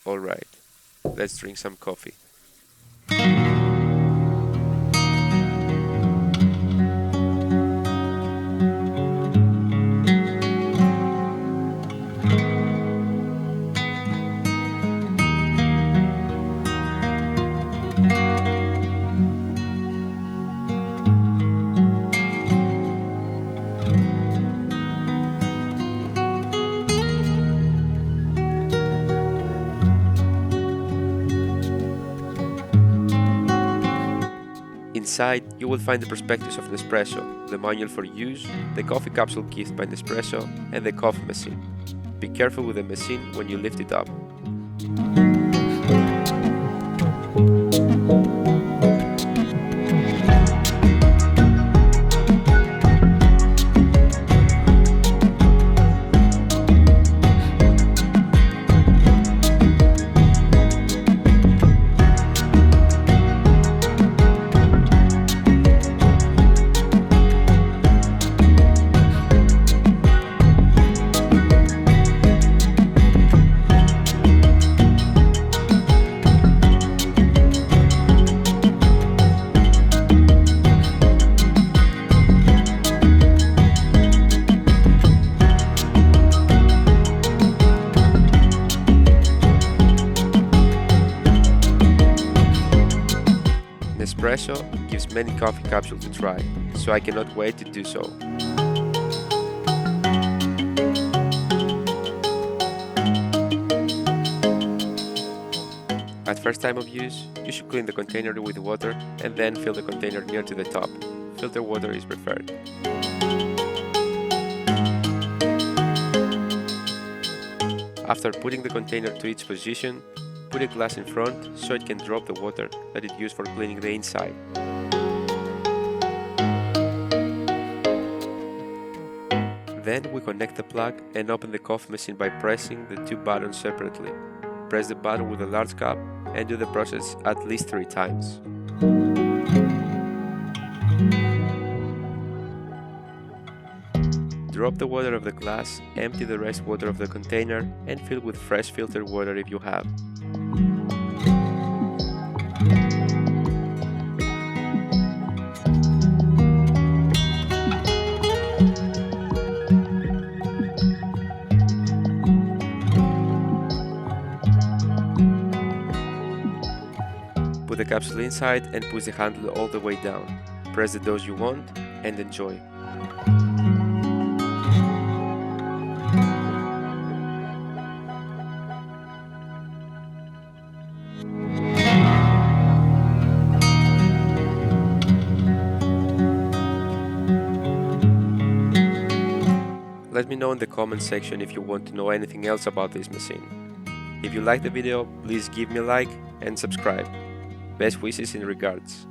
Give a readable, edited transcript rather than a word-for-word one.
Alright, let's drink some coffee. Inside, you will find the prospectus of Nespresso, the manual for use, the coffee capsule gift by Nespresso, and the coffee machine. Be careful with the machine when you lift it up. Nespresso gives many coffee capsules to try, so I cannot wait to do so. At first time of use, you should clean the container with water and then fill the container near to the top. Filter water is preferred. After putting the container to its position, put a glass in front so it can drop the water that it used for cleaning the inside. Then we connect the plug and open the coffee machine by pressing the two buttons separately. Press the button with a large cup and do the process at least 3 times. Drop the water of the glass, empty the rest water of the container, and fill with fresh filtered water if you have. Put the capsule inside and push the handle all the way down. Press the dose you want and enjoy. Let me know in the comment section if you want to know anything else about this machine. If you like the video, please give me a like and subscribe. Best wishes and regards.